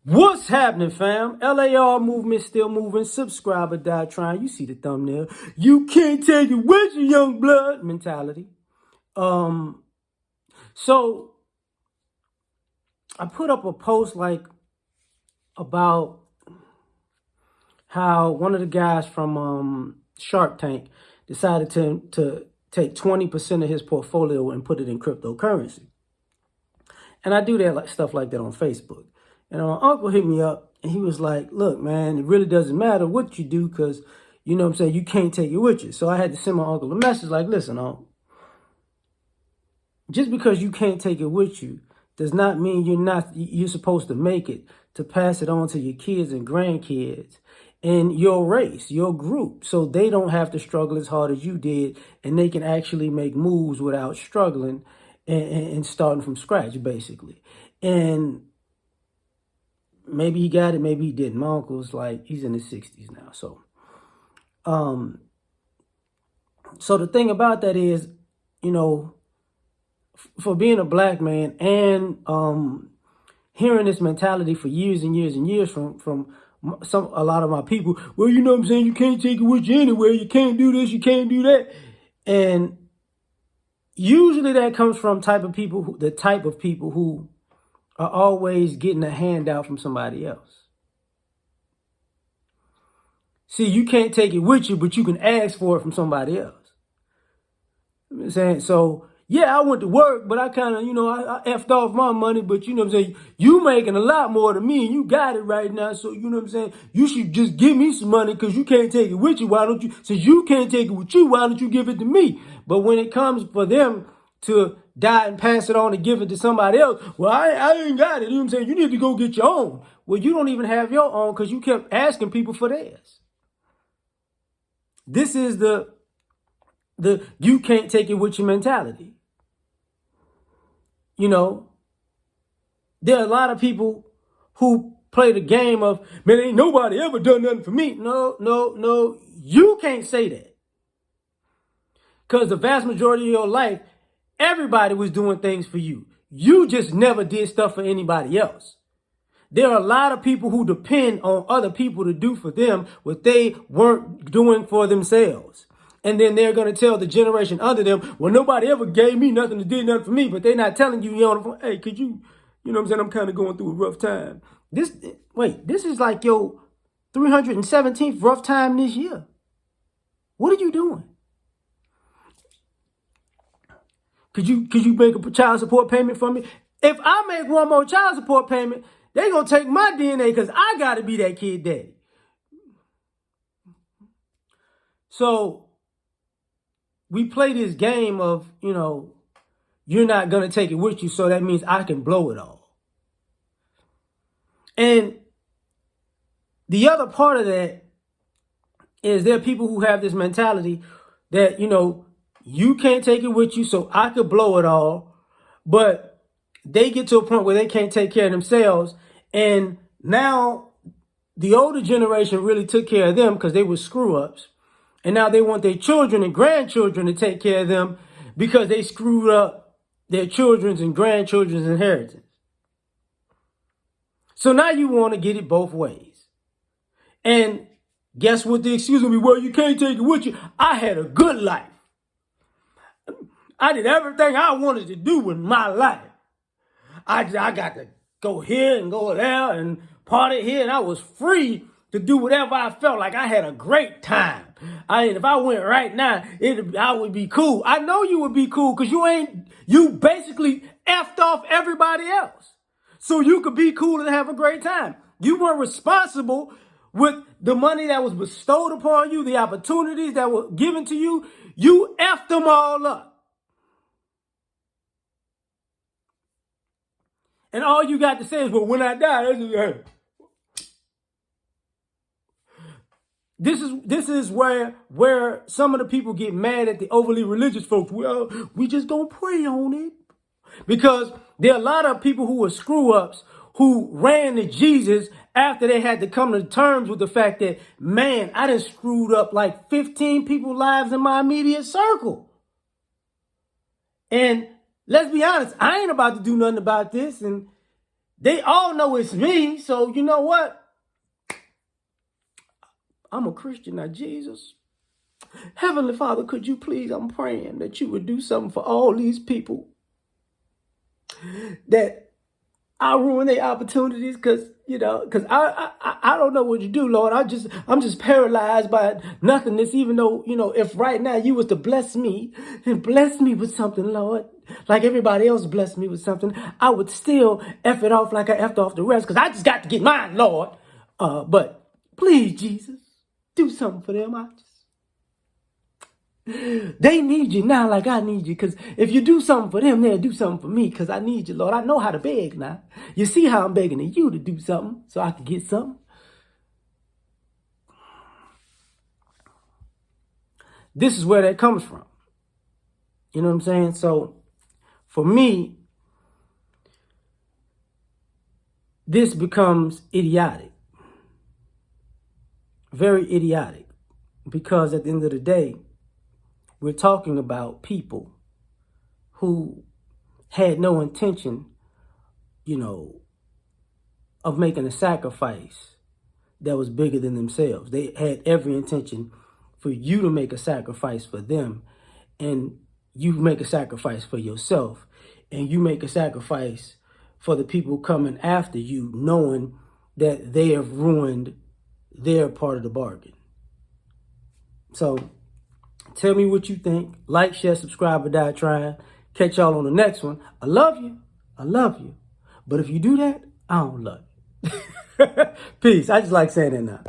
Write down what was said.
What's happening, fam? LAR movement still moving. Subscribe or die trying. You see the thumbnail. You can't take it with you, young blood mentality. So I put up a post about how one of the guys from Shark Tank decided to take 20% of his portfolio and put it in cryptocurrency. And I do that stuff like that on Facebook. And my uncle hit me up and he was like, look, man, it really doesn't matter what you do because, you know what I'm saying, you can't take it with you. So I had to send my uncle a message like, listen, uncle, just because you can't take it with you does not mean you're supposed to make it to pass it on to your kids and grandkids in your race, your group, so they don't have to struggle as hard as you did and they can actually make moves without struggling and starting from scratch, basically. And maybe he got it, maybe he didn't. My uncle's like, he's in his 60s now. So the thing about that is, you know, for being a black man and hearing this mentality for years and years and years from a lot of my people, well, you know what I'm saying, you can't take it with you anywhere, you can't do this, you can't do that. And usually that comes from the type of people who are always getting a handout from somebody else. See, you can't take it with you, but you can ask for it from somebody else. You know what I'm saying? So, yeah, I went to work, but I kind of, I effed off my money, but you know what I'm saying? You making a lot more than me, and you got it right now, so you know what I'm saying? You should just give me some money because you can't take it with you. Why don't you, since you can't take it with you, why don't you give it to me? But when it comes for them to die and pass it on and give it to somebody else, well, I ain't got it. You know what I'm saying? You need to go get your own. Well, you don't even have your own because you kept asking people for theirs. This is the you can't take it with your mentality. You know, there are a lot of people who play the game of, man, ain't nobody ever done nothing for me. No, you can't say that. Because the vast majority of your life, everybody was doing things for you. You just never did stuff for anybody else. There are a lot of people who depend on other people to do for them what they weren't doing for themselves. And then they're going to tell the generation under them, well, nobody ever gave me nothing or did nothing for me. But they're not telling you, hey, could you, you know what I'm saying? I'm kind of going through a rough time. This is like your 317th rough time this year. What are you doing? Could you make a child support payment for me? If I make one more child support payment, they going to take my DNA because I got to be that kid daddy. So we play this game of, you're not going to take it with you, so that means I can blow it all. And the other part of that is there are people who have this mentality that, you can't take it with you, so I could blow it all. But they get to a point where they can't take care of themselves. And now the older generation really took care of them because they were screw-ups. And now they want their children and grandchildren to take care of them because they screwed up their children's and grandchildren's inheritance. So now you want to get it both ways. And guess what the excuse will be? Well, you can't take it with you. I had a good life. I did everything I wanted to do with my life. I got to go here and go there and party here, and I was free to do whatever I felt like. I had a great time. If I went right now, I would be cool. I know you would be cool because you basically effed off everybody else. So you could be cool and have a great time. You weren't responsible with the money that was bestowed upon you, the opportunities that were given to you. You effed them all up. And all you got to say is, well, when I die, this is where some of the people get mad at the overly religious folks. Well, we just gonna pray on it. Because there are a lot of people who were screw-ups who ran to Jesus after they had to come to terms with the fact that, man, I done screwed up like 15 people's lives in my immediate circle. And let's be honest, I ain't about to do nothing about this. And They all know it's me. So you know what? I'm a Christian now, Jesus. Heavenly Father, could you please, I'm praying that you would do something for all these people that I ruin their opportunities because I don't know what to do, Lord. I'm just paralyzed by nothingness, even though, if right now you was to bless me and bless me with something, Lord, like everybody else blessed me with something, I would still F it off like I F'd off the rest because I just got to get mine, Lord. But please, Jesus, do something for them. They need you now like I need you, because if you do something for them, they'll do something for me, because I need you, Lord. I know how to beg now. You see how I'm begging you to do something so I can get something? This is where that comes from. You know what I'm saying? So for me, this becomes idiotic. Very idiotic. Because at the end of the day, we're talking about people who had no intention, of making a sacrifice that was bigger than themselves. They had every intention for you to make a sacrifice for them, and you make a sacrifice for yourself, and you make a sacrifice for the people coming after you, knowing that they have ruined their part of the bargain. So tell me what you think. Like, share, subscribe, or die trying. Catch y'all on the next one. I love you. I love you. But if you do that, I don't love you. Peace. I just like saying that now.